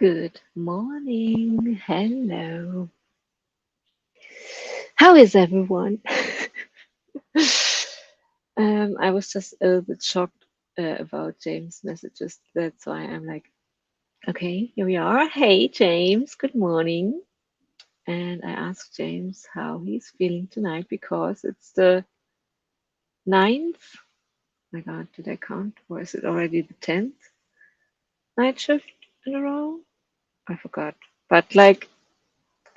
Good morning. Hello. How is everyone? I was just a little bit shocked about James' messages. That's why I'm like, okay, here we are. Hey, James, good morning. And I asked James how he's feeling tonight because it's the 9th. My God, did I count? Or is it already the 10th night shift in a row? I forgot. But like,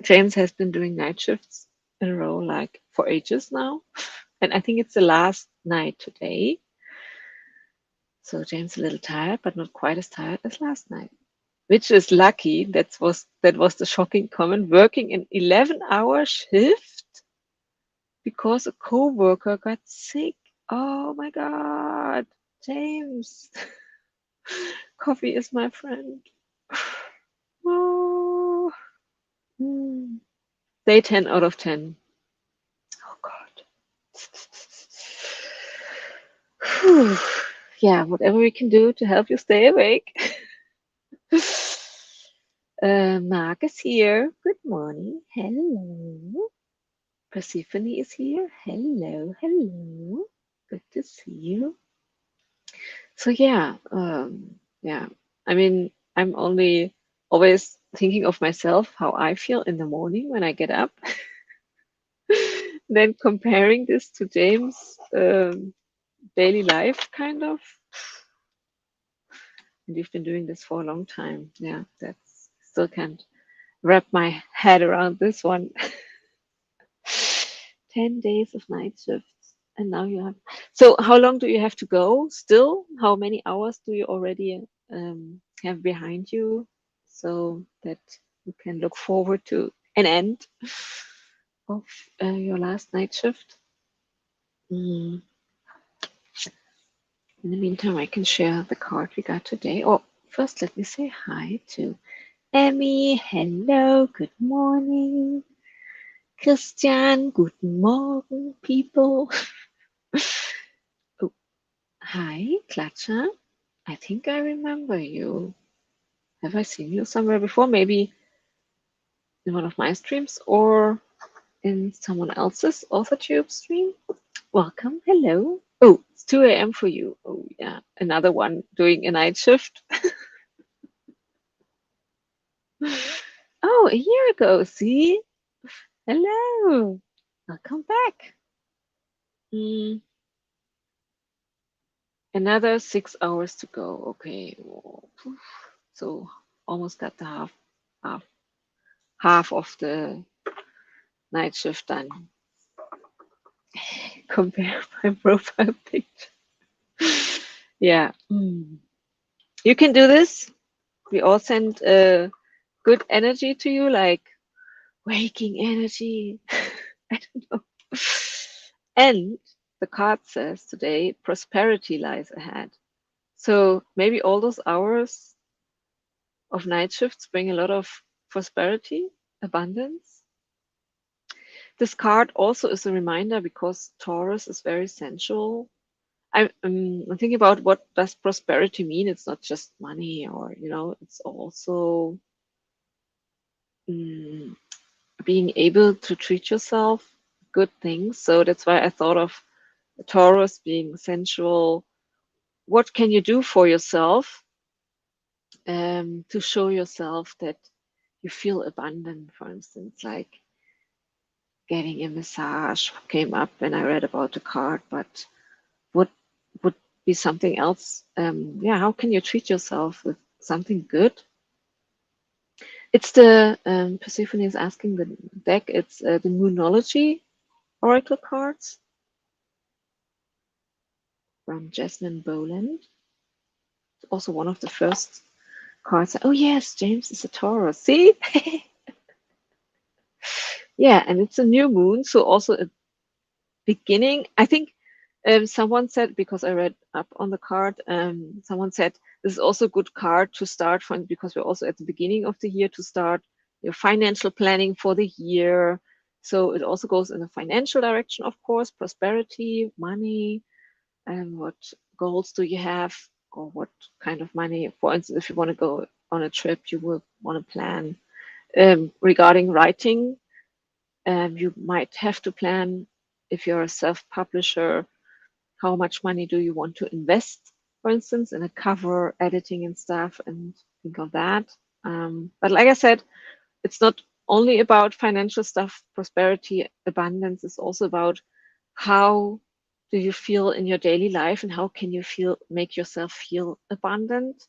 James has been doing night shifts in a row like for ages now. And I think it's the last night today. So James is a little tired, but not quite as tired as last night. Which is lucky. That was the shocking comment. Working an 11-hour shift because a co-worker got sick. Oh my God. James. Coffee is my friend. Oh. Day 10 out of 10. Oh God. Yeah, whatever we can do to help you stay awake. Mark is here. Good morning. Hello. Persephone is here. Hello. Hello. Good to see you. So yeah, I mean, I'm only always thinking of myself, how I feel in the morning when I get up. Then comparing this to James' daily life, kind of. And you've been doing this for a long time. Yeah, that's still can't wrap my head around this one. 10 days of night shifts. And now you have. So, how long do you have to go still? How many hours do you already have behind you so that you can look forward to an end of your last night shift? Mm. In the meantime, I can share the card we got today. Oh, first, let me say hi to Emmy. Hello, good morning. Christian, guten Morgen, people. Oh, hi, Klatscher. I think I remember you. Have I seen you somewhere before? Maybe in one of my streams or in someone else's AuthorTube stream? Welcome, hello. Oh, it's 2 a.m. for you. Oh, yeah, another one doing a night shift. Oh, a year ago, see? Hello. Welcome back. Another 6 hours to go. Okay. Oh, so almost got the half of the night shift done. Compare my profile picture. Yeah. You can do this. We all send good energy to you, like waking energy. I don't know. And the card says today, prosperity lies ahead. So maybe all those hours of night shifts bring a lot of prosperity, abundance. This card also is a reminder because Taurus is very sensual. I'm thinking about what does prosperity mean. It's not just money, or it's also being able to treat yourself good things. So that's why I thought of Taurus being sensual. What can you do for yourself to show yourself that you feel abundant? For instance, like getting a massage came up when I read about the card, but what would be something else? How can you treat yourself with something good? It's the Persephone is asking the deck. It's the Moonology Oracle cards from Jasmine Boland. It's also one of the first cards. Oh yes, James is a Taurus. See? Yeah, and it's a new moon, so also a beginning. I think someone said, because I read up on the card, someone said this is also a good card to start from, because we're also at the beginning of the year, to start your financial planning for the year. So it also goes in the financial direction, of course, prosperity, money, and what goals do you have, or what kind of money. For instance, if you want to go on a trip you will want to plan. Regarding writing, you might have to plan if you're a self-publisher, how much money do you want to invest, for instance, in a cover, editing and stuff, and think of that. But like I said, it's not only about financial stuff. Prosperity, abundance is also about how do you feel in your daily life and how can you make yourself feel abundant.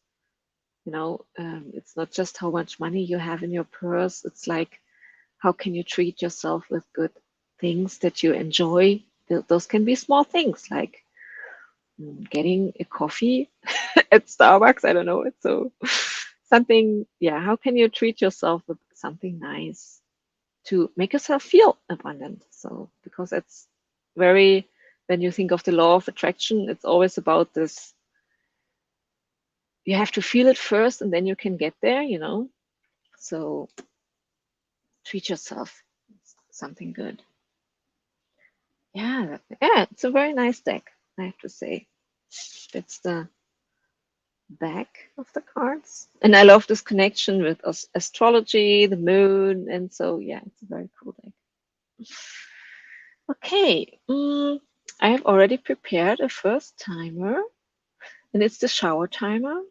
It's not just how much money you have in your purse. It's like, how can you treat yourself with good things that you enjoy? Those can be small things like getting a coffee at Starbucks. I don't know. It's so something, yeah. How can you treat yourself with something nice to make yourself feel abundant? So, because it's very, when you think of the law of attraction, it's always about this. You have to feel it first and then you can get there. So, treat yourself something good. Yeah, it's a very nice deck, I have to say. That's the back of the cards. And I love this connection with astrology, the moon, and so yeah, it's a very cool deck. Okay, I have already prepared a first timer, and it's the shower timer.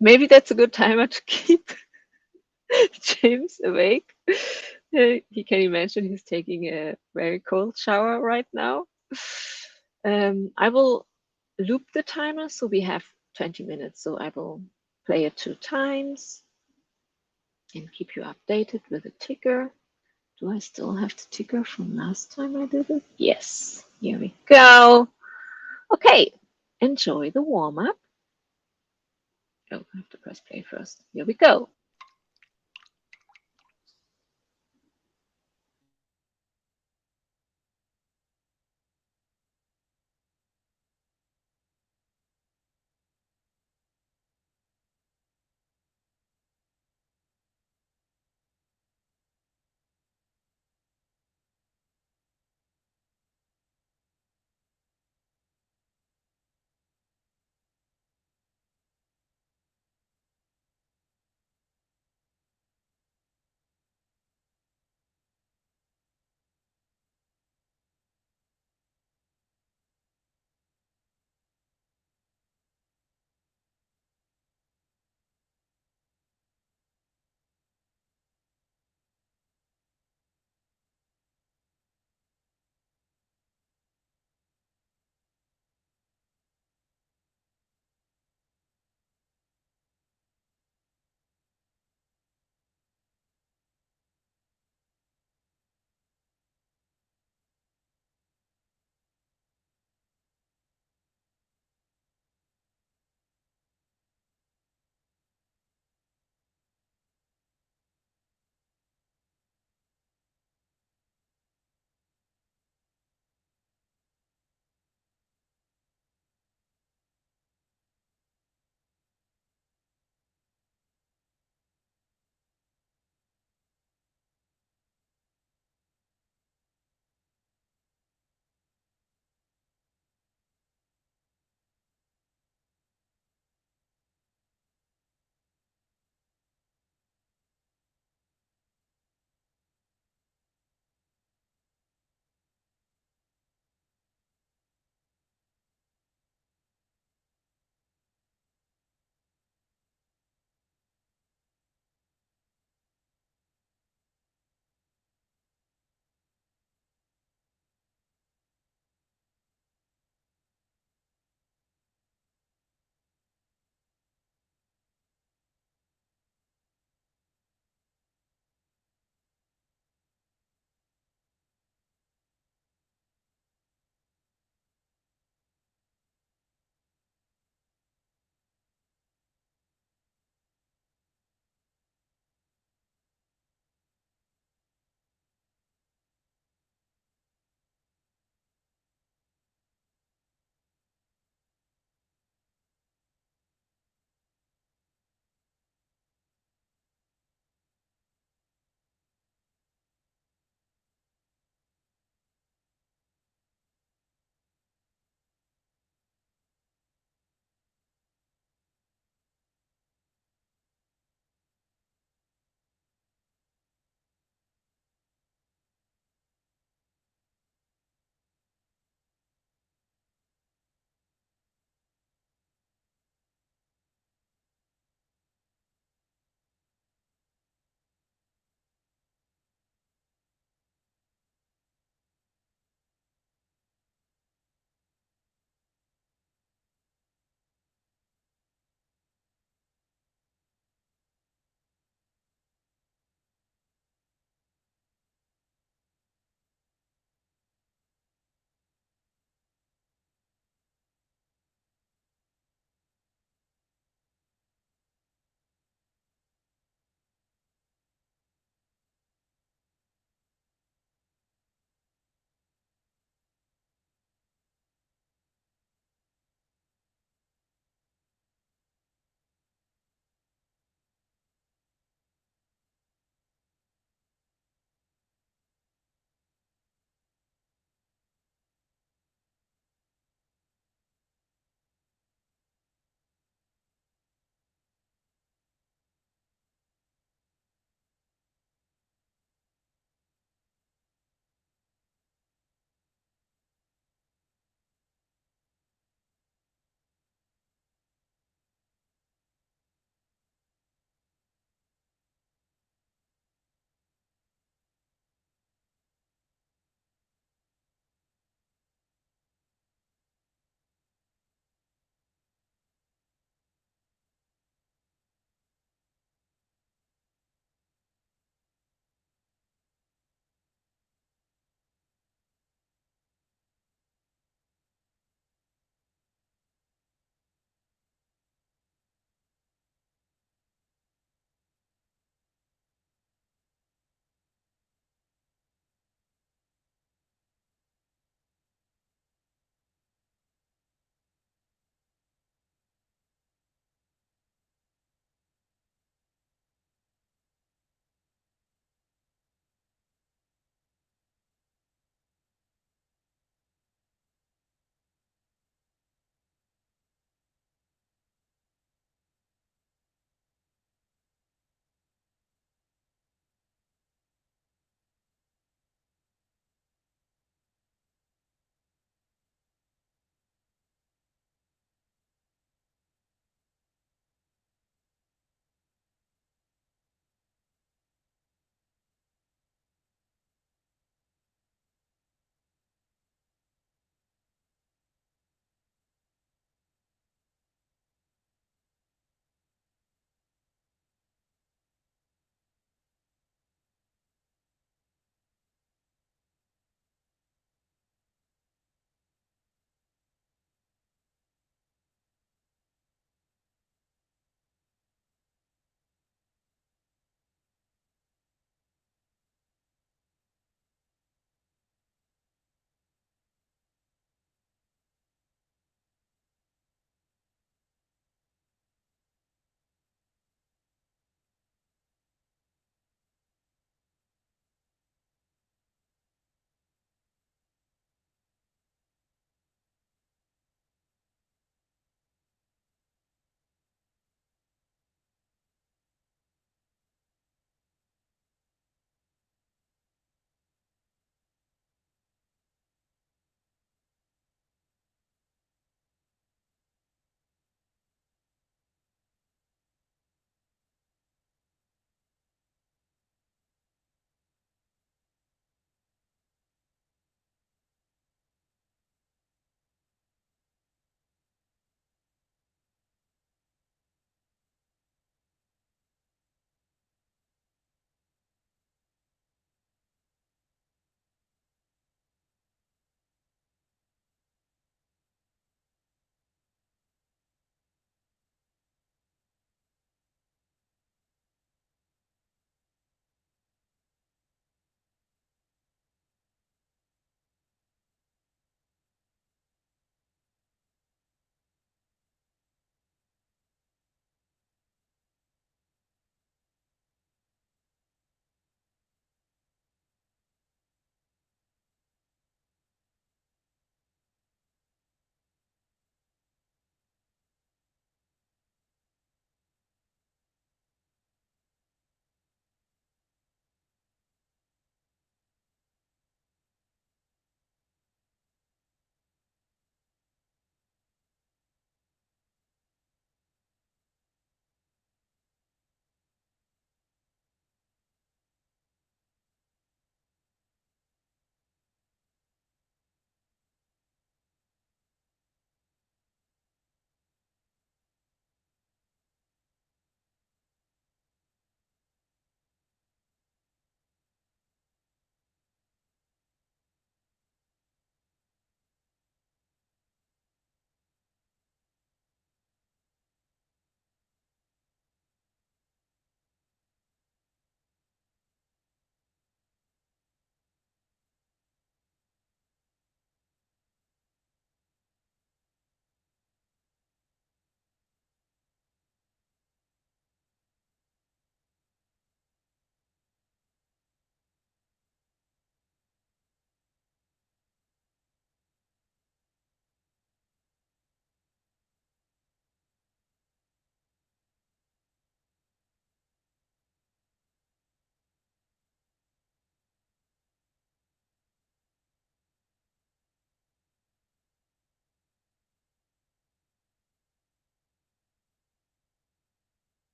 Maybe that's a good timer to keep James awake. He can imagine he's taking a very cold shower right now. I will loop the timer, so we have 20 minutes. So I will play it 2 times and keep you updated with the ticker. Do I still have the ticker from last time I did it? Yes, here we go. Okay, enjoy the warm up. Oh, I have to press play first. Here we go.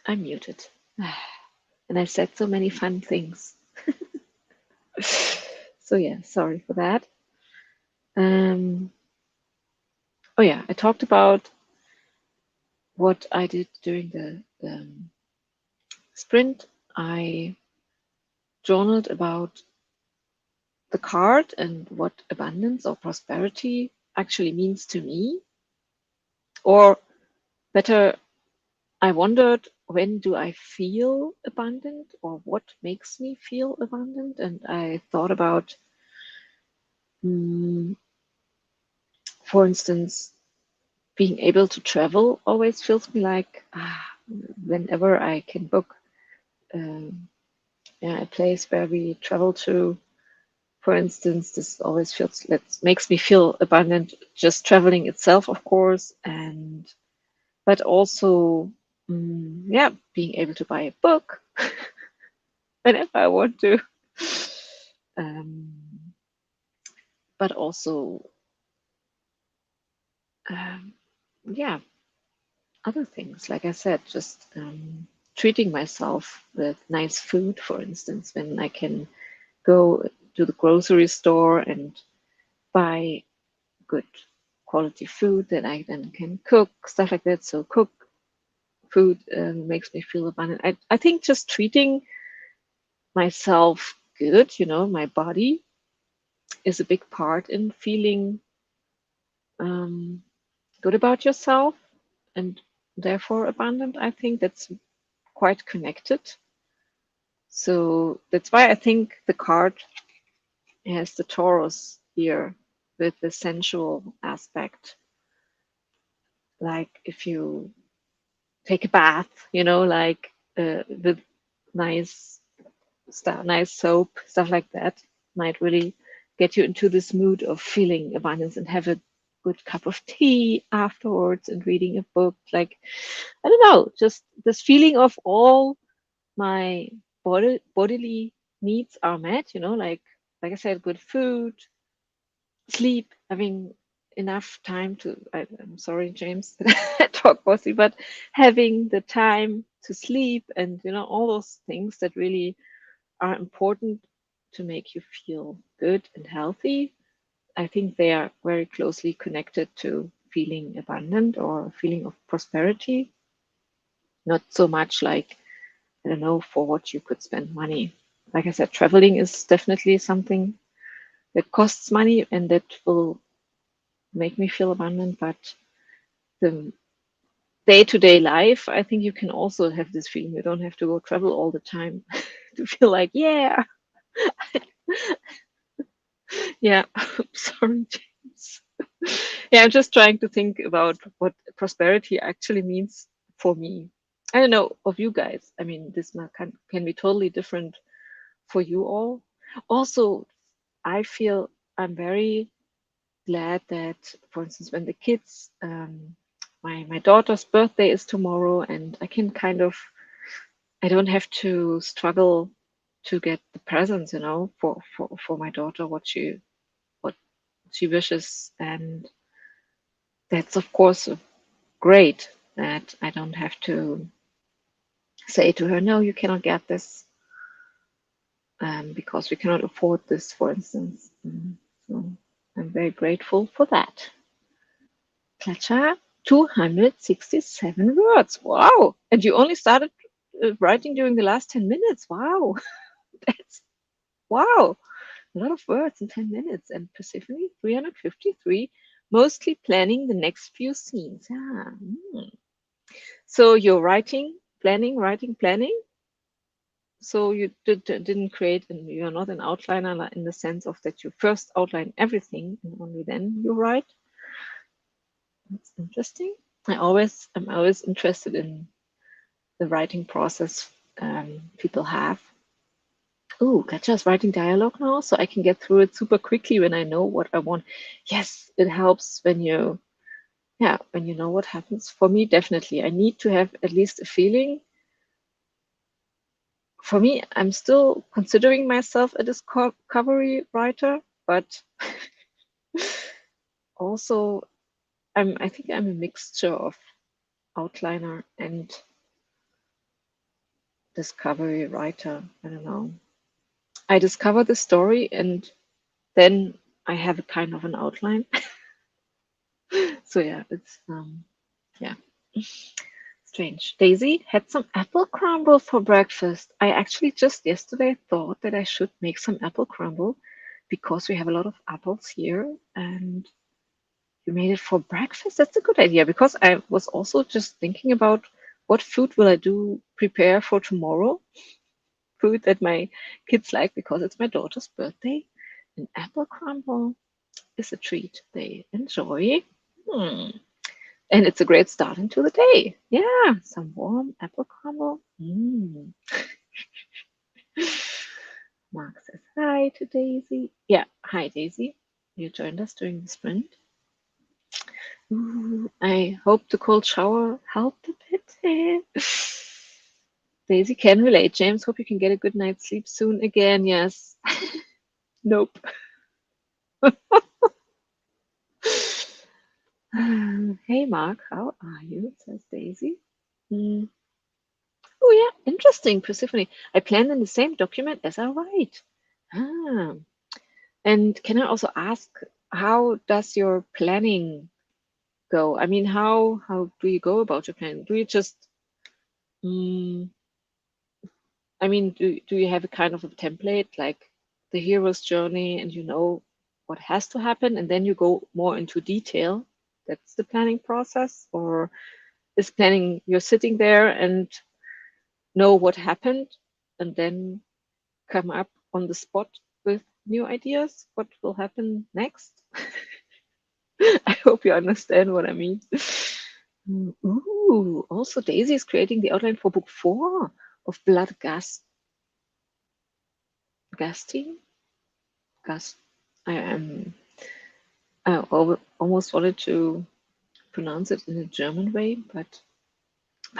I'm muted. And I've said so many fun things. So yeah, sorry for that. Oh yeah, I talked about what I did during the sprint. I journaled about the card and what abundance or prosperity actually means to me. Or better, I wondered, when do I feel abundant, or what makes me feel abundant? And I thought about, for instance, being able to travel always feels me like whenever I can book a place where we travel to, for instance, this always feels makes me feel abundant, just traveling itself, of course, and but also being able to buy a book whenever I want to. um, but also um, yeah, other things, like I said, just treating myself with nice food, for instance, when I can go to the grocery store and buy good quality food that I then can cook, stuff like that. So cook food makes me feel abundant. I think just treating myself good, my body is a big part in feeling um, good about yourself and therefore abundant. I think that's quite connected. So that's why I think the card has the Taurus here with the sensual aspect. Like if you take a bath, like with nice stuff, nice soap, stuff like that, might really get you into this mood of feeling abundance, and have a good cup of tea afterwards and reading a book. Like, I don't know, just this feeling of all my bodily needs are met, like I said, good food, sleep, having enough time to, I'm sorry, James, that I talk mostly, but having the time to sleep, and all those things that really are important to make you feel good and healthy. I think they are very closely connected to feeling abundant or feeling of prosperity. Not so much like, I don't know, for what you could spend money. Like I said, traveling is definitely something that costs money and that will make me feel abundant. But the day-to-day life, I think you can also have this feeling. You don't have to go travel all the time to feel like, yeah, yeah. Sorry, James. Yeah, I'm just trying to think about what prosperity actually means for me. I don't know of you guys. I mean, this can be totally different for you all. Also, I feel I'm very glad that, for instance, when the kids, my daughter's birthday is tomorrow, and I can I don't have to struggle to get the presents, for my daughter, what she wishes, and that's of course great that I don't have to say to her, no, you cannot get this, because we cannot afford this, for instance. So I'm very grateful for that. Klatscha, 267 words. Wow. And you only started writing during the last 10 minutes. Wow. That's wow. A lot of words in 10 minutes. And Persephone, 353, mostly planning the next few scenes. Yeah. So you're writing, planning, writing, planning. So you didn't create, and you're not an outliner in the sense of that you first outline everything and only then you write. That's interesting. I'm always interested in the writing process people have. Oh, Katja's writing dialogue now, so I can get through it super quickly when I know what I want. Yes, it helps when you know what happens. For me, definitely, I need to have at least a feeling. For me, I'm still considering myself a discovery writer, but also I think I'm a mixture of outliner and discovery writer. I don't know. I discover the story and then I have a kind of an outline. So yeah, it's yeah, strange. Daisy had some apple crumble for breakfast. I actually just yesterday thought that I should make some apple crumble because we have a lot of apples here and you made it for breakfast. That's a good idea because I was also just thinking about what food will I do prepare for tomorrow. Food that my kids like because it's my daughter's birthday. An apple crumble is a treat they enjoy. Hmm. And it's a great start into the day. Yeah, some warm apple crumble. Mark says hi to Daisy. Yeah, hi Daisy. You joined us during the sprint. Ooh, I hope the cold shower helped a bit. Daisy can relate. James, hope you can get a good night's sleep soon again. Yes. Nope. Hey Mark, how are you? Says Daisy. Mm. Oh yeah, interesting, Persephone. I plan in the same document as I write. Ah. And can I also ask, how does your planning go? I mean, how do you go about your planning? Do you just, mm, I mean, do you have a kind of a template like the hero's journey and you know what has to happen and then you go more into detail? That's the planning process? Or is planning you're sitting there and know what happened and then come up on the spot with new ideas? What will happen next? I hope you understand what I mean. Ooh, also Daisy is creating the outline for book 4 of Blood Gasting. Gas. I am. Almost wanted to pronounce it in a German way, but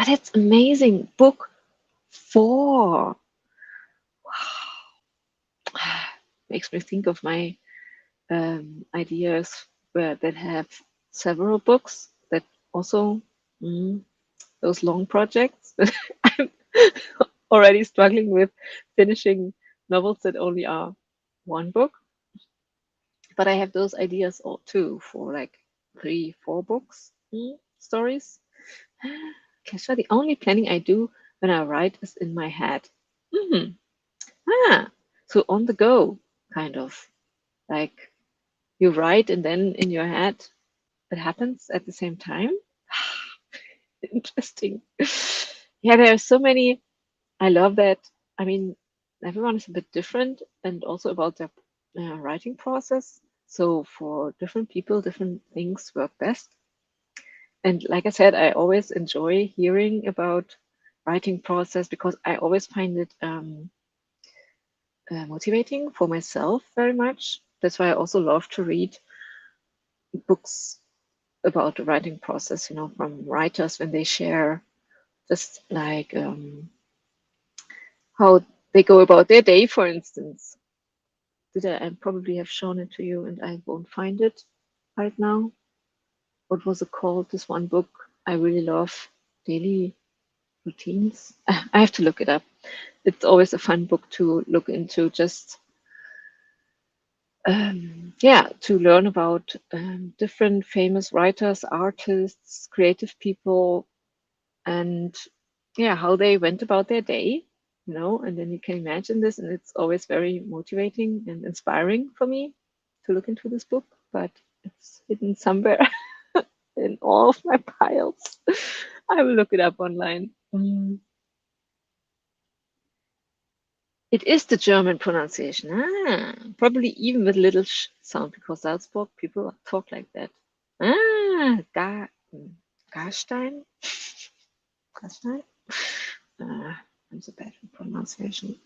it's amazing. Book 4. Wow. Makes me think of my ideas that have several books that also those long projects. I'm already struggling with finishing novels that only are one book, but I have those ideas all too for like 3, 4 books stories. Kesha, the only planning I do when I write is in my head. Hmm. So on the go, kind of like you write and then in your head it happens at the same time. Interesting. Yeah, there are so many. I love that. I mean, everyone is a bit different and also about their writing process. So for different people, different things work best. And like I said, I always enjoy hearing about writing process because I always find it motivating for myself very much. That's why I also love to read books about the writing process, you know, from writers when they share just like how they go about their day, for instance. Did I probably have shown it to you and I won't find it right now? What was it called? This one book I really love, Daily Routines. I have to look it up. It's always a fun book to look into, just yeah, to learn about different famous writers, artists, creative people, and yeah, how they went about their day, you know, and then you can imagine this, and it's always very motivating and inspiring for me to look into this book, but it's hidden somewhere in all of my piles. I will look it up online. It is the German pronunciation. Probably even with little sh sound because Salzburg people talk like that. Garstein? Garstein? I'm so bad with pronunciation.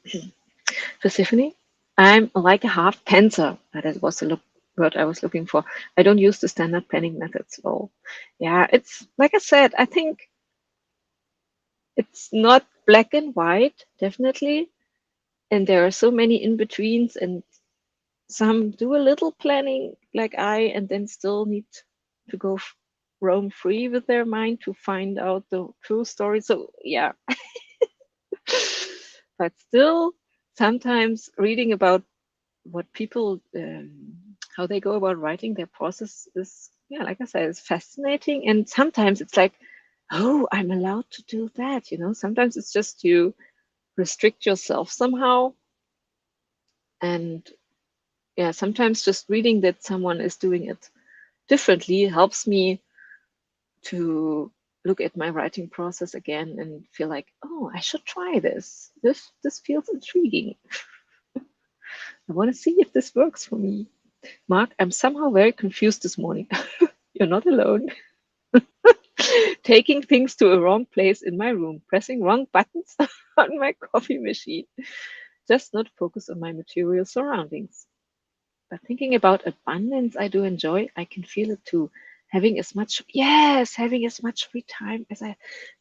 Persephone? I'm like a half pantser. That was the word I was looking for. I don't use the standard penning methods at all. Yeah, it's like I said, I think it's not black and white, definitely. And there are so many in-betweens, and some do a little planning like I, and then still need to go roam free with their mind to find out the true story. So yeah, but still, sometimes reading about what people, how they go about writing their process is, yeah, like I said, it's fascinating. And sometimes it's like, oh, I'm allowed to do that. Sometimes it's just you restrict yourself somehow. And yeah, sometimes just reading that someone is doing it differently helps me to look at my writing process again and feel like, oh, I should try this. This feels intriguing. I want to see if this works for me. Mark, I'm somehow very confused this morning. You're not alone. Taking things to a wrong place in my room, pressing wrong buttons on my coffee machine. Just not focus on my material surroundings. But thinking about abundance, I do enjoy. I can feel it too. Having as much free time as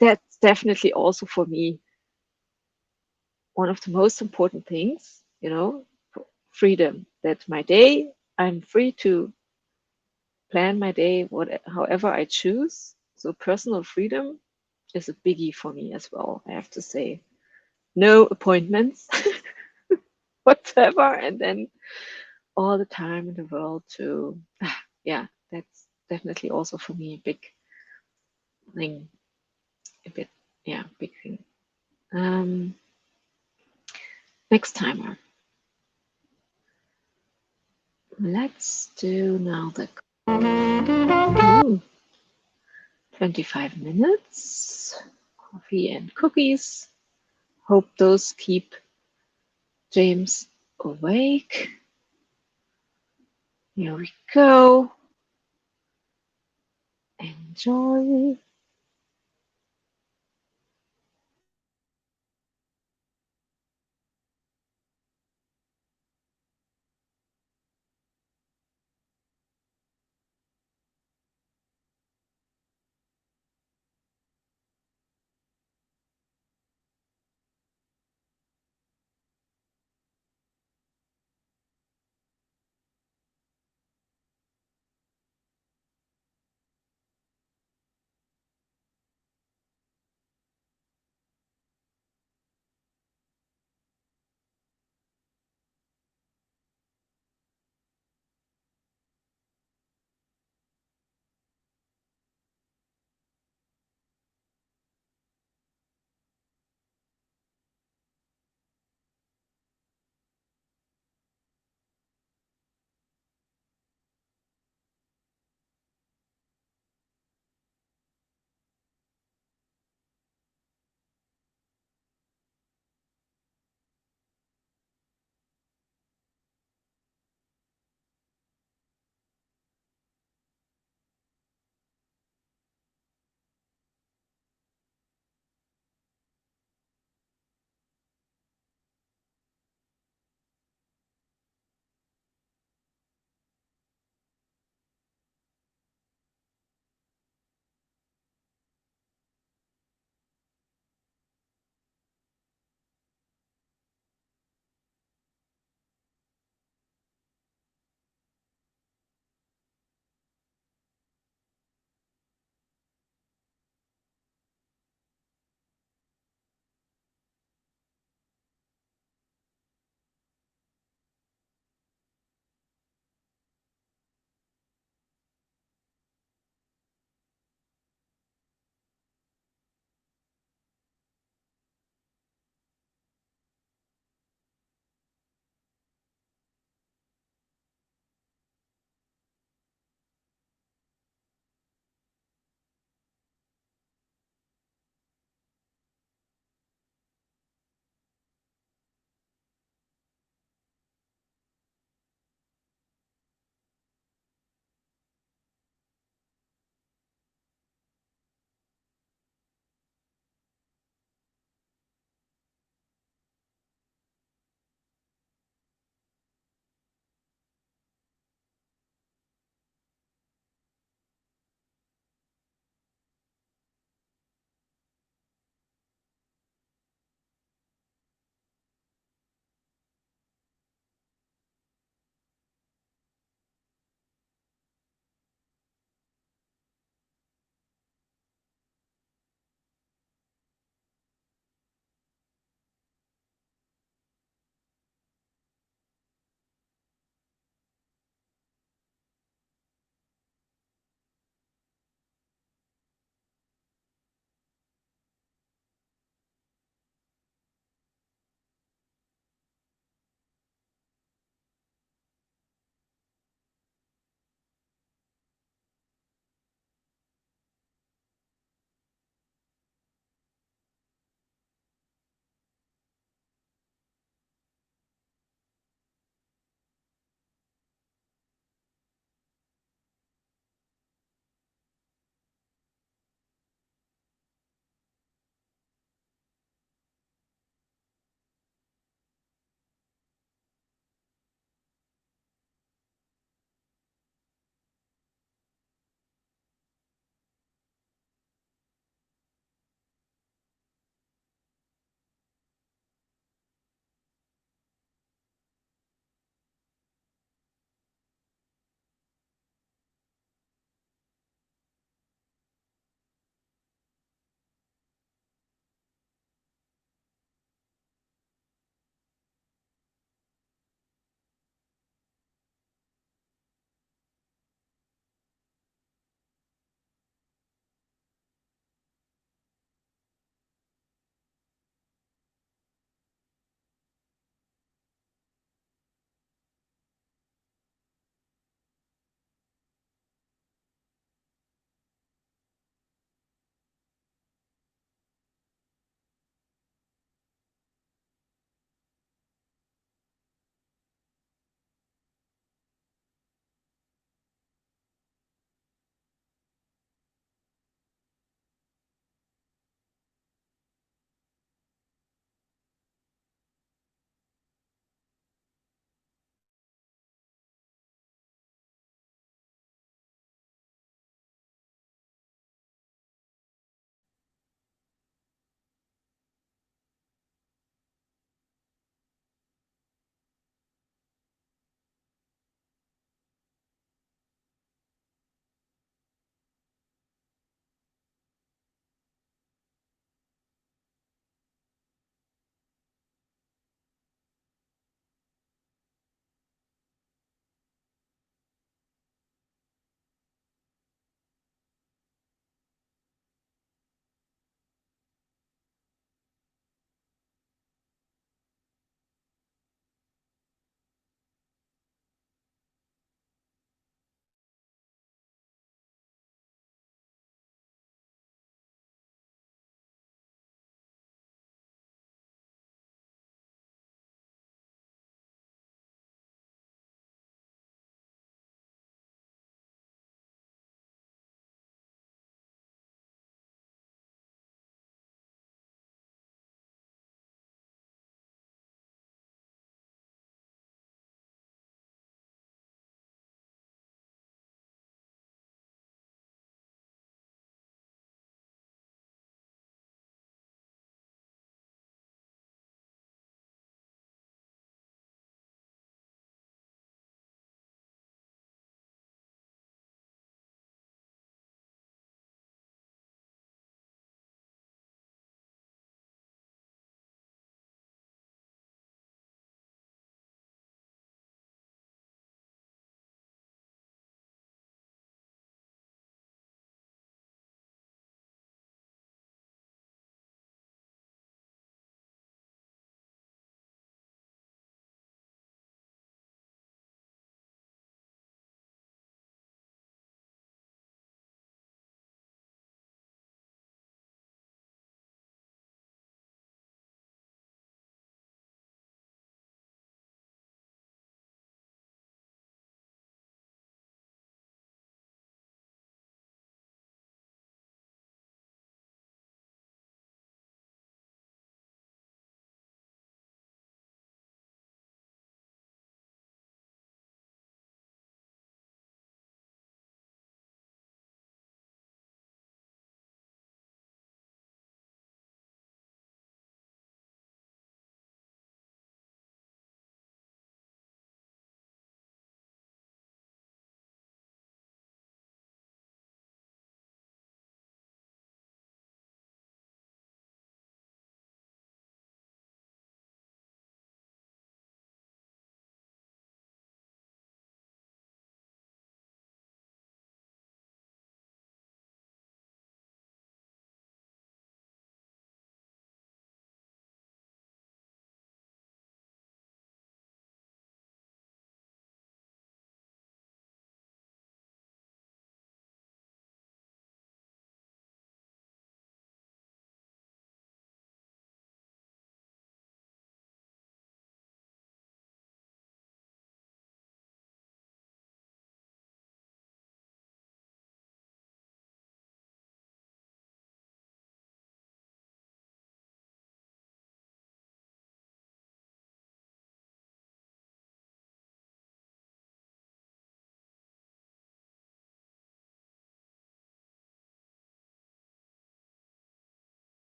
that's definitely also for me one of the most important things, freedom. That my day, I'm free to plan my day however I choose. So personal freedom is a biggie for me as well, I have to say. No appointments whatsoever, and then all the time in the world to, yeah, that's definitely also for me a big thing, a bit, yeah, big thing. Next timer. Let's do now the 25 minutes. Coffee and cookies. Hope those keep James awake. Here we go. Enjoy.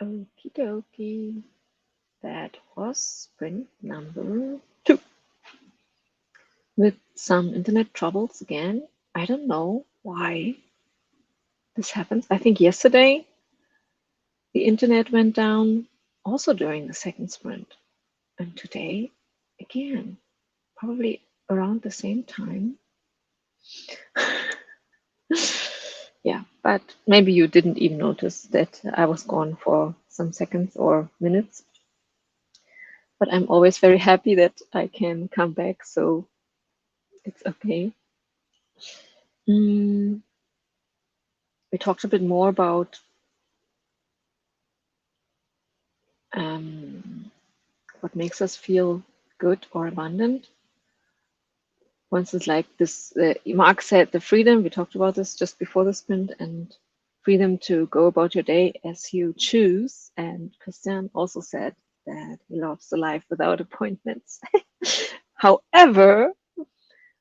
Okie dokie. That was sprint number 2. With some internet troubles again. I don't know why this happens. I think yesterday the internet went down also during the second sprint. And today, again, probably around the same time. Yeah, but maybe you didn't even notice that I was gone for some seconds or minutes. But I'm always very happy that I can come back, so it's okay. We talked a bit more about what makes us feel good or abundant. For instance, like this, Mark said the freedom, we talked about this just before the sprint, and freedom to go about your day as you choose. And Christian also said that he loves the life without appointments. However,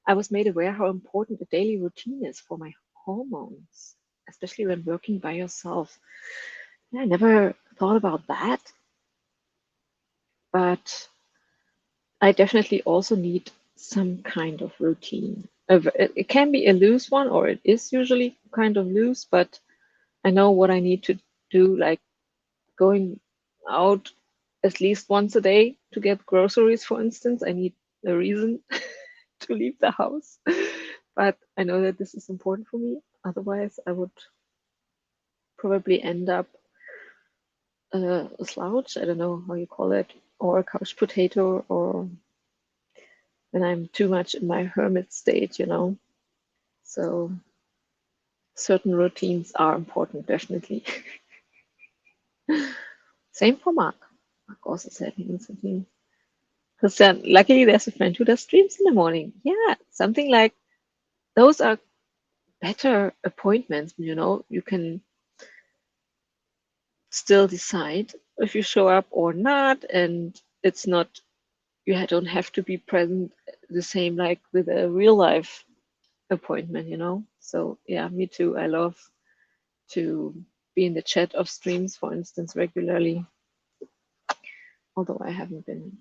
I was made aware how important a daily routine is for my hormones, especially when working by yourself. I never thought about that, but I definitely also need some kind of routine. It can be a loose one, or it is usually kind of loose, but I know what I need to do, like going out at least once a day to get groceries, for instance. I need a reason to leave the house, but I know that this is important for me. Otherwise, I would probably end up a slouch, I don't know how you call it, or a couch potato, or when I'm too much in my hermit state, you know. So certain routines are important, definitely. Same for Mark. Mark also said he needs routine. Because luckily there's a friend who does streams in the morning. Yeah, something like those are better appointments, you know. You can still decide if you show up or not, and it's not, you don't have to be present the same like with a real life appointment, you know. So yeah, me too. I love to be in the chat of streams, for instance, regularly, although I haven't been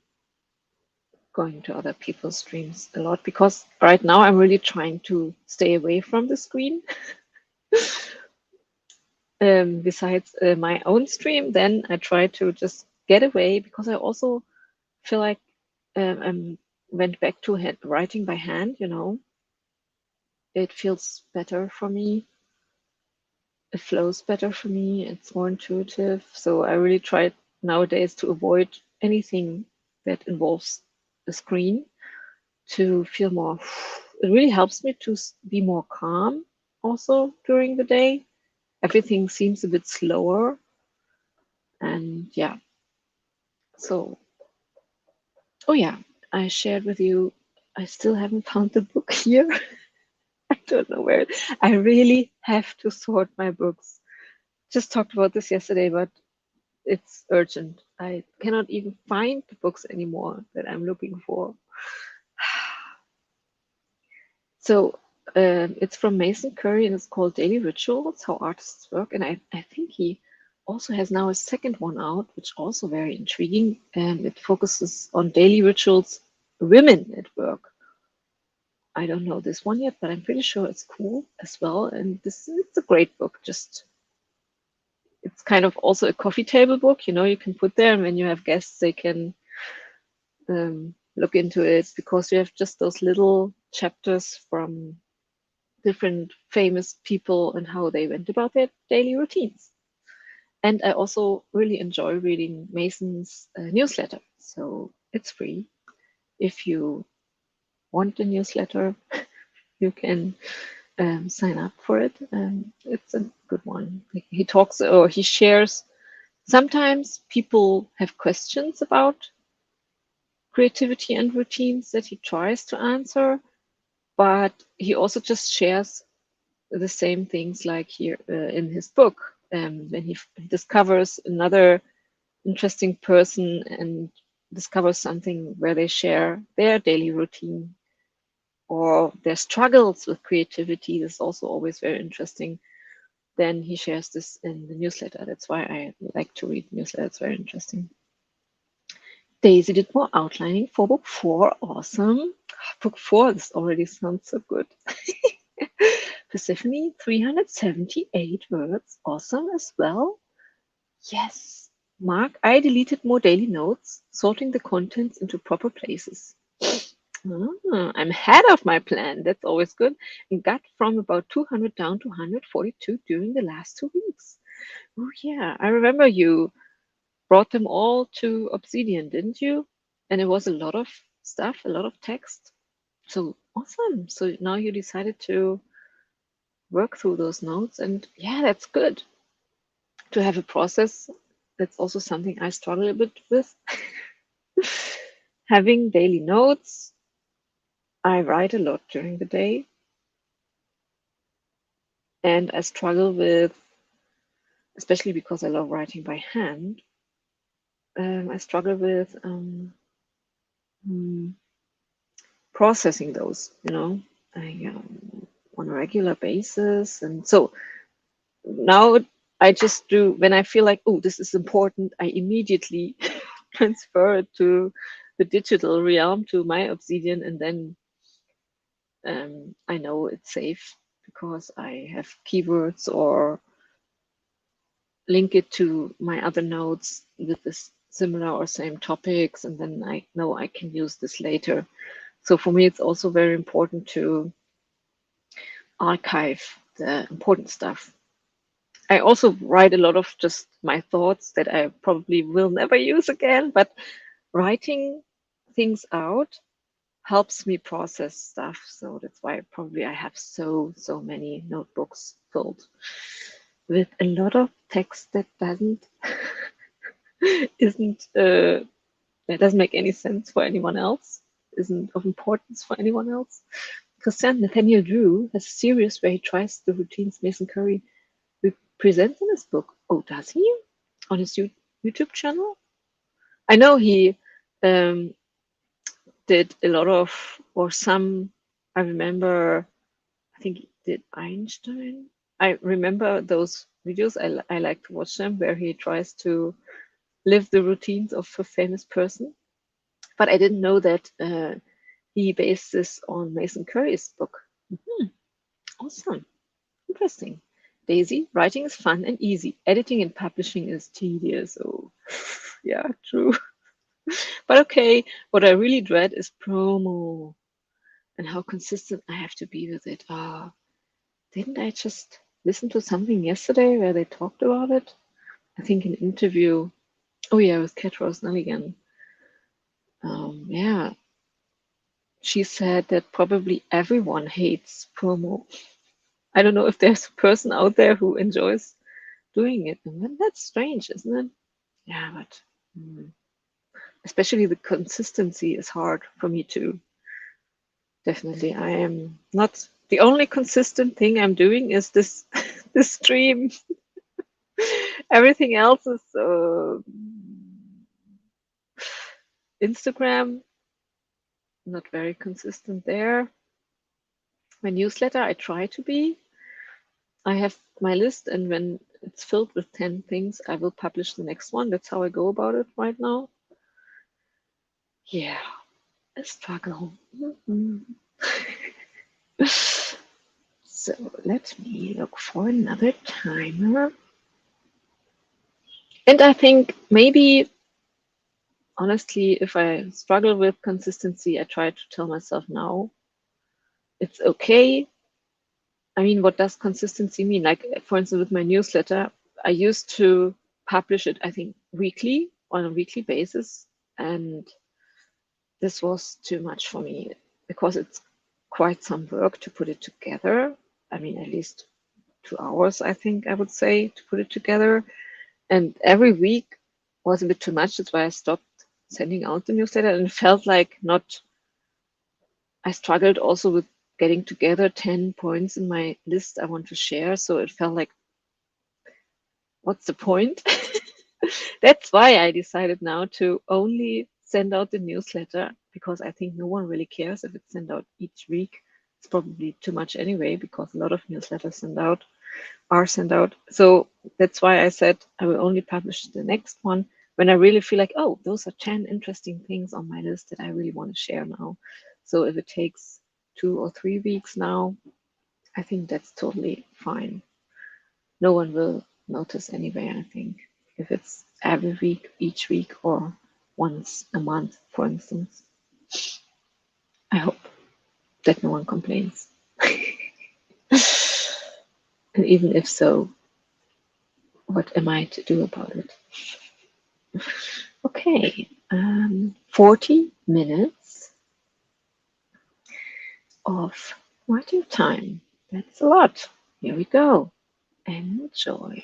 going to other people's streams a lot because right now I'm really trying to stay away from the screen. Besides my own stream, then I try to just get away because I also feel like I went back to writing by hand, you know. It feels better for me. It flows better for me. It's more intuitive. So I really try nowadays to avoid anything that involves a screen to feel more. It really helps me to be more calm also during the day. Everything seems a bit slower. And yeah, so, oh yeah, I shared with you, I still haven't found the book here. I don't know where. I really have to sort my books. Just talked about this yesterday, but it's urgent. I cannot even find the books anymore that I'm looking for. So it's from Mason Curry and it's called Daily Rituals, How Artists Work. And I think he also has now a second one out, which also very intriguing. And it focuses on daily rituals, women at work. I don't know this one yet, but I'm pretty sure it's cool as well. And it's a great book. Just it's kind of also a coffee table book, you know, you can put there, and when you have guests, they can look into it because you have just those little chapters from different famous people and how they went about their daily routines. And I also really enjoy reading Mason's newsletter. So it's free. If you want a newsletter, you can sign up for it. It's a good one. He talks or he shares. Sometimes people have questions about creativity and routines that he tries to answer, but he also just shares the same things like here in his book. When he discovers another interesting person and discovers something where they share their daily routine or their struggles with creativity, this is also always very interesting. then he shares this in the newsletter. That's why I like to read newsletters. It's very interesting. Daisy did more outlining for book 4. Awesome. Book 4, this already sounds so good. Persephone, 378 words. Awesome as well. Yes. Mark, I deleted more daily notes, sorting the contents into proper places. I'm ahead of my plan. That's always good. And got from about 200 down to 142 during the last 2 weeks. Oh, yeah. I remember you brought them all to Obsidian, didn't you? And it was a lot of stuff, a lot of text. So awesome. So now you decided to work through those notes. And yeah, that's good to have a process. That's also something I struggle a bit with. Having daily notes. I write a lot during the day. And I struggle with, especially because I love writing by hand, I struggle with processing those, on a regular basis. And so now I just do, when I feel like, oh, this is important, I immediately transfer it to the digital realm, to my Obsidian, and then I know it's safe because I have keywords or link it to my other notes with this similar or same topics, and then I know I can use this later. So for me, it's also very important to archive the important stuff. I also write a lot of just my thoughts that I probably will never use again, but writing things out helps me process stuff. So that's why probably I have so many notebooks filled with a lot of text that isn't that doesn't make any sense for anyone else, isn't of importance for anyone else. Christian Nathaniel Drew has a series where he tries the routines Mason Curry presents in his book. Oh, does he? On his YouTube channel? I know he did a lot of, or some, I remember, I think he did Einstein. I remember those videos. I like to watch them where he tries to live the routines of a famous person. But I didn't know that he based this on Mason Curry's book. Awesome. Interesting. Daisy, writing is fun and easy. Editing and publishing is tedious. Oh, yeah, true. But okay, what I really dread is promo and how consistent I have to be with it. Didn't I just listen to something yesterday where they talked about it? I think an interview. Oh yeah, with Kat Rose-Nelligan. Yeah, she said that probably everyone hates promo. I don't know if there's a person out there who enjoys doing it. And then that's strange, isn't it? Yeah, but especially the consistency is hard for me too. Definitely, I am not the only consistent thing I'm doing is this this stream. Everything else is Instagram, not very consistent there. My newsletter, I try to be. I have my list, and when it's filled with 10 things, I will publish the next one. That's how I go about it right now. Yeah, a struggle. So let me look for another timer. And I think maybe, honestly, if I struggle with consistency, I try to tell myself now, it's okay. I mean, what does consistency mean? Like, for instance, with my newsletter, I used to publish it, I think, weekly, on a weekly basis. And this was too much for me because it's quite some work to put it together. I mean, at least 2 hours, I think I would say, to put it together. And every week was a bit too much. That's why I stopped sending out the newsletter, and it felt like not. I struggled also with getting together 10 points in my list I want to share. So it felt like, what's the point? That's why I decided now to only send out the newsletter, because I think no one really cares if it's sent out each week. It's probably too much anyway, because a lot of newsletters send out. are sent out. So that's why I said I will only publish the next one when I really feel like, oh, those are 10 interesting things on my list that I really want to share now. So if it takes 2 or 3 weeks now, I think that's totally fine. No one will notice anyway, I think, if it's every week, each week, or once a month, for instance. I hope that no one complains. And even if so, what am I to do about it? Okay, 40 minutes of writing time. That's a lot. Here we go. Enjoy.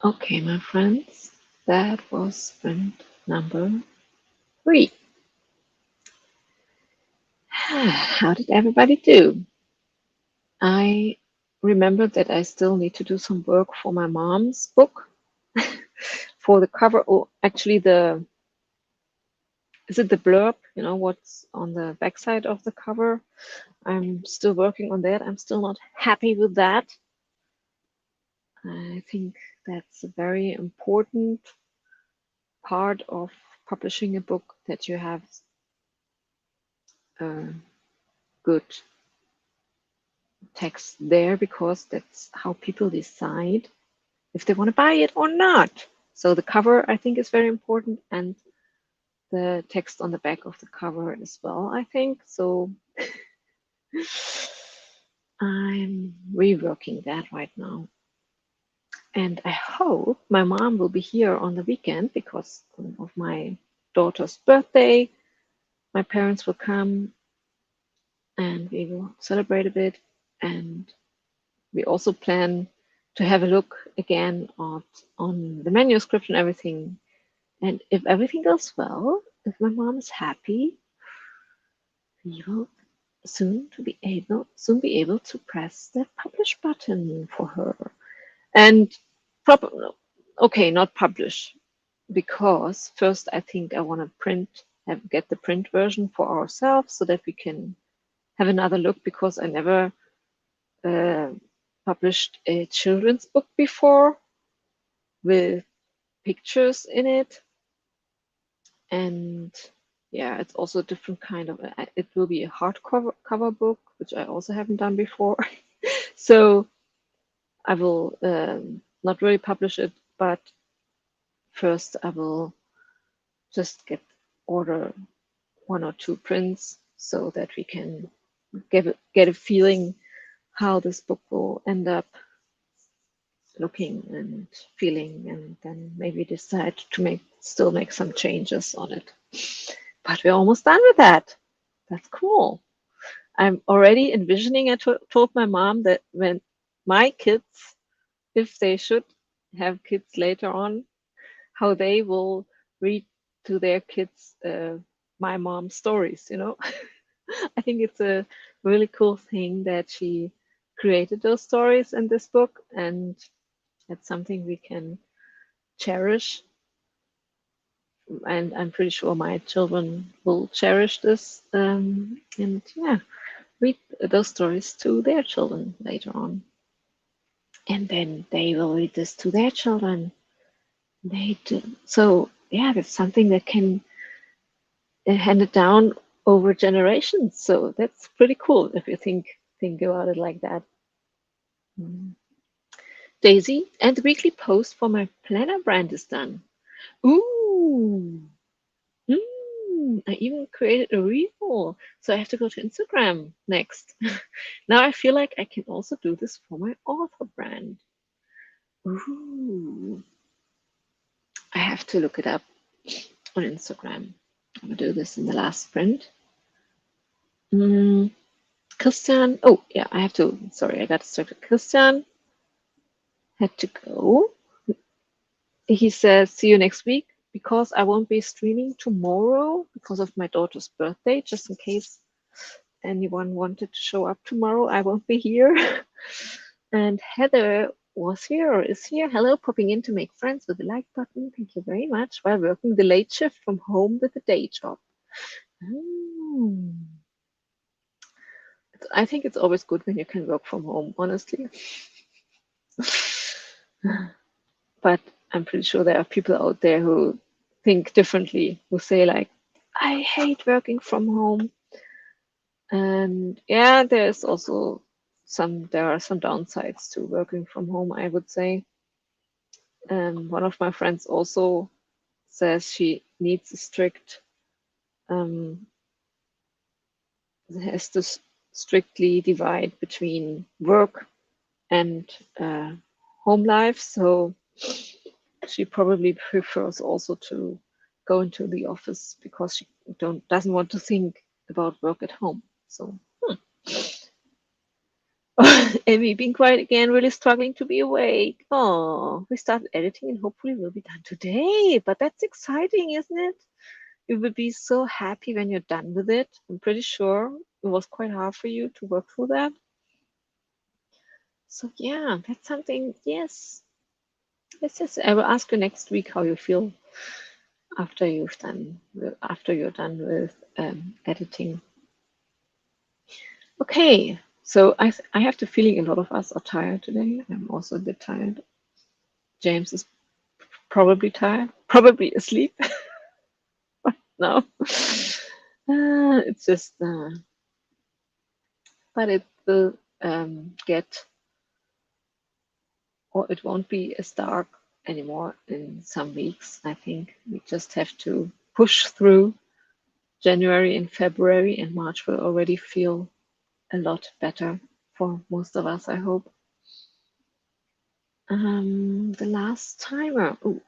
Okay, my friends, that was sprint number 3. How did everybody do? I remember that I still need to do some work for my mom's book for the cover. Oh, actually, is it the blurb? You know, what's on the backside of the cover? I'm still working on that. I'm still not happy with that. I think that's a very important part of publishing a book, that you have good text there, because that's how people decide if they want to buy it or not. So the cover, I think, is very important, and the text on the back of the cover as well, I think. So I'm reworking that right now. And I hope my mom will be here on the weekend because of my daughter's birthday. My parents will come and we will celebrate a bit. And we also plan to have a look again on the manuscript and everything. And if everything goes well, if my mom is happy, we will soon be able to press that publish button for her. And okay, not publish, because first I think I want to get the print version for ourselves so that we can have another look, because I never uh, published a children's book before with pictures in it. And yeah, it's also a different kind of, it will be a hardcover cover book, which I also haven't done before. So I will not really publish it, but first I will just order 1 or 2 prints so that we can get a feeling how this book will end up looking and feeling, and then maybe decide to still make some changes on it. But we're almost done with that. That's cool. I'm already envisioning. I told my mom that when my kids, if they should have kids later on, how they will read to their kids my mom's stories, you know. I think it's a really cool thing that she created those stories in this book, and it's something we can cherish. And I'm pretty sure my children will cherish this, and yeah, read those stories to their children later on. And then they will read this to their children. They do. So yeah, that's something that can hand it down over generations. So that's pretty cool if you think about it like that. Mm. Daisy, and the weekly post for my planner brand is done. Ooh, I even created a reel. So I have to go to Instagram next. Now I feel like I can also do this for my author brand. Ooh, I have to look it up on Instagram. I'm gonna do this in the last sprint. Christian, oh yeah, I have to, sorry, I got distracted. Christian had to go. He says, see you next week, because I won't be streaming tomorrow because of my daughter's birthday, just in case anyone wanted to show up tomorrow. I won't be here. And Heather was here or is here. Hello, popping in to make friends with the like button. Thank you very much. While working the late shift from home with a day job. Oh. I think it's always good when you can work from home, honestly. But I'm pretty sure there are people out there who think differently, who say like, I hate working from home. And yeah, there are some downsides to working from home, I would say. One of my friends also says she needs a has to strictly divide between work and home life. So she probably prefers also to go into the office because she doesn't want to think about work at home. So Amy being quiet again, really struggling to be awake. Oh, we started editing and hopefully we'll be done today. But that's exciting, isn't it? You will be so happy when you're done with it. I'm pretty sure it was quite hard for you to work through that. So yeah, that's something. Yes, I will ask you next week how you feel after you're done with editing. Okay, so I have the feeling a lot of us are tired today. I'm also a bit tired. James is probably tired, probably asleep. No, it's just, but it will get, or it won't be as dark anymore in some weeks. I think we just have to push through January and February, and March will already feel a lot better for most of us, I hope. The last timer. Oh,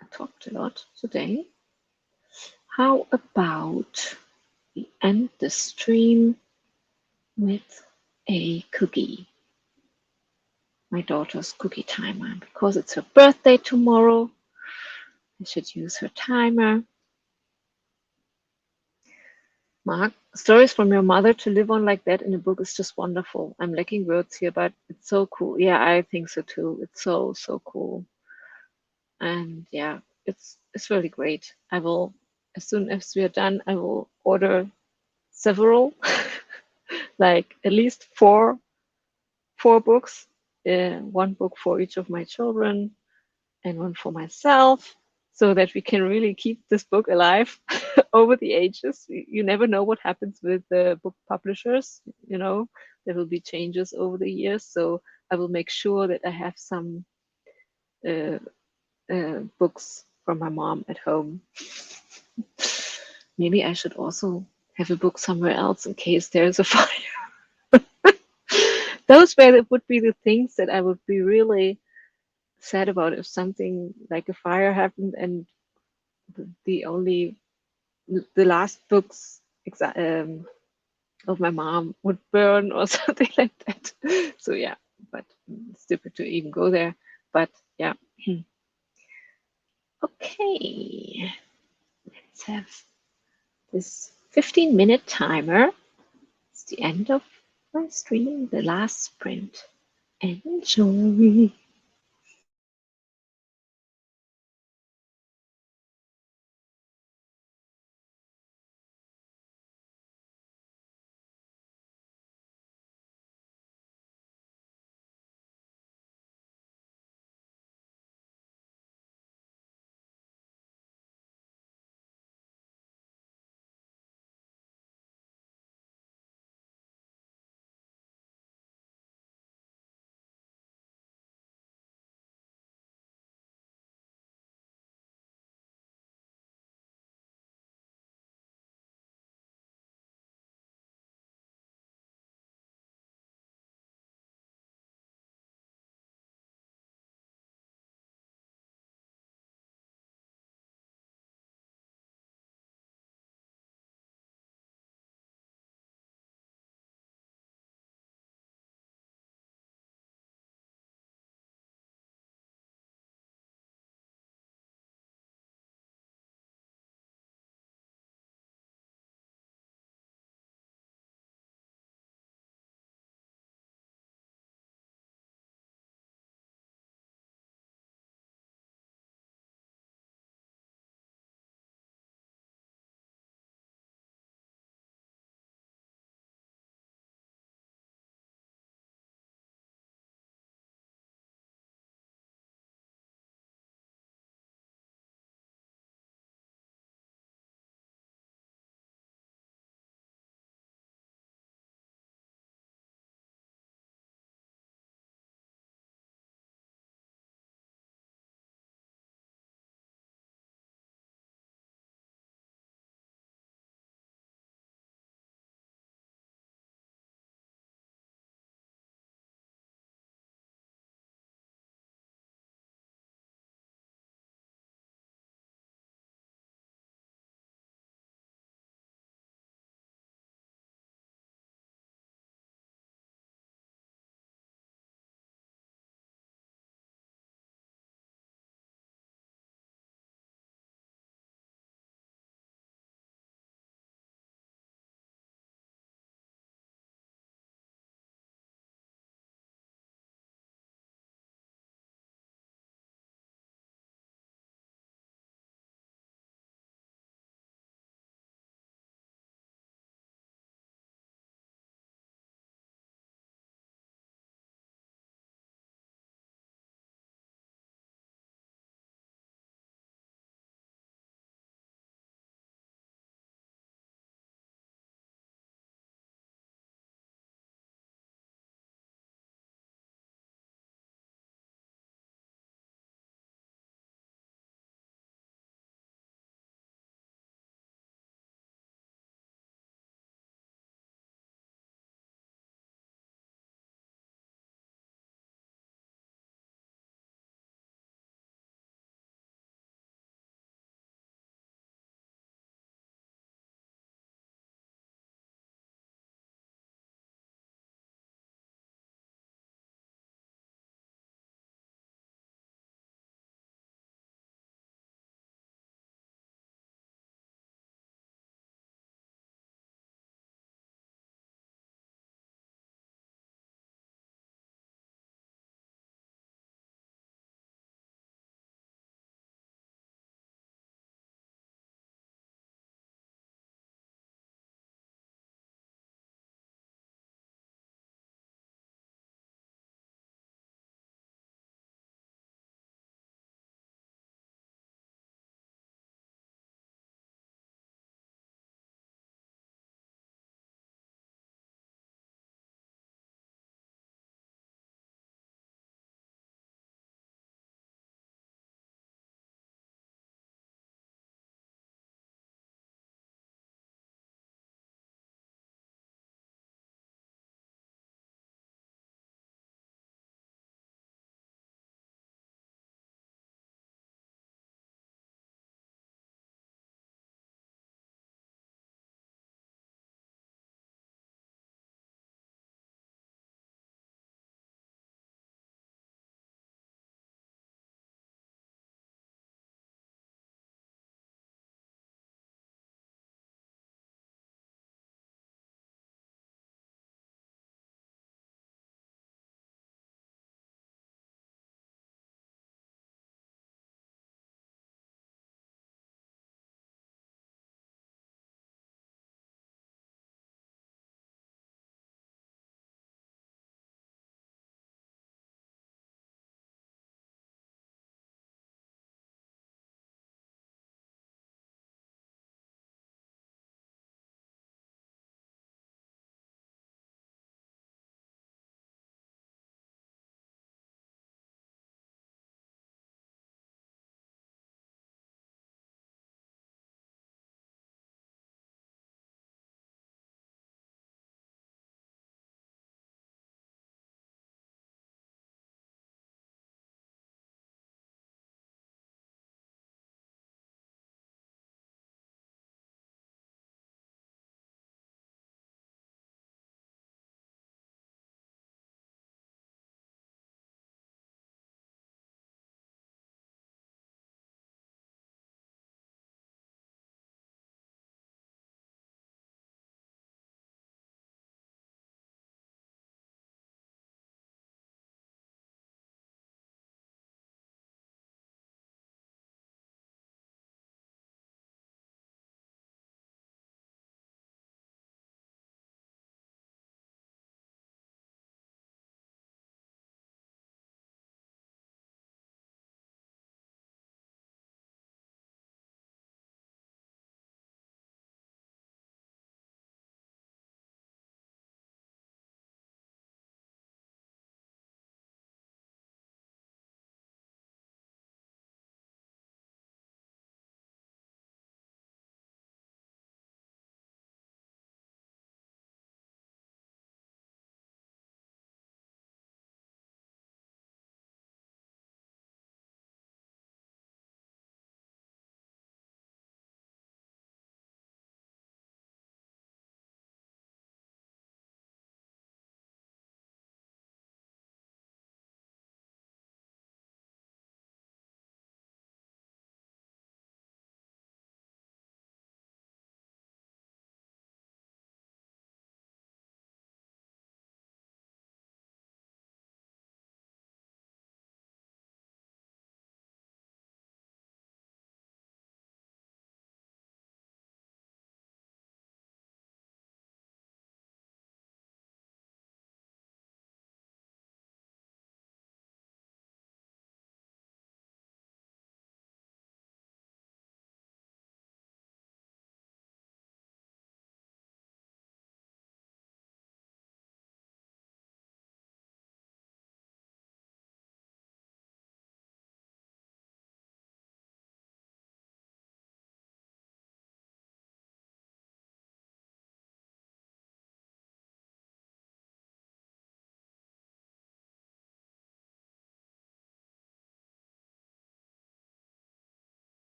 I talked a lot today. How about we end the stream with a cookie? My daughter's cookie timer. Because it's her birthday tomorrow, I should use her timer. Mark, stories from your mother to live on like that in a book is just wonderful. I'm lacking words here, but it's so cool. Yeah, I think so too. It's so, so cool. And yeah, it's really great. I will, as soon as we are done, I will order several, like at least four books, one book for each of my children and one for myself, so that we can really keep this book alive over the ages. You never know what happens with the book publishers. You know, there will be changes over the years, so I will make sure that I have some uh, books from my mom at home. Maybe I should also have a book somewhere else in case there's a fire. Those would be the things that I would be really sad about if something like a fire happened and the last books of my mom would burn or something like that. So yeah, but it's stupid to even go there. But yeah. Okay, let's have this 15-minute timer. It's the end of my stream, the last sprint. Enjoy.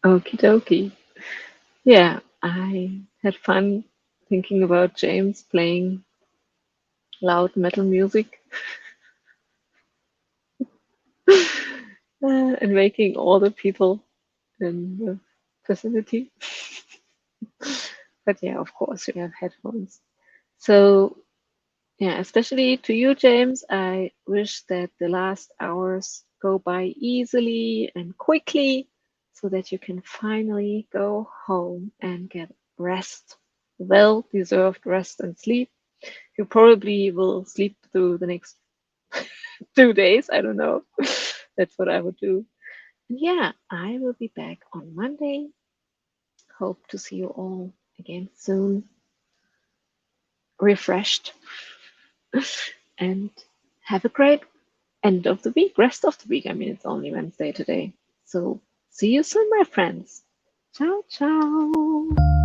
Okie dokie. Yeah, I had fun thinking about James playing loud metal music and waking all the people in the vicinity. But yeah, of course, we have headphones. So, yeah, especially to you, James, I wish that the last hours go by easily and quickly so that you can finally go home and get rest, well deserved rest and sleep. You probably will sleep through the next 2 days. I don't know. That's what I would do. And yeah, I will be back on Monday. Hope to see you all again soon, refreshed, and have a great end of the week, rest of the week. I mean, it's only Wednesday today. So see you soon, my friends. Ciao, ciao.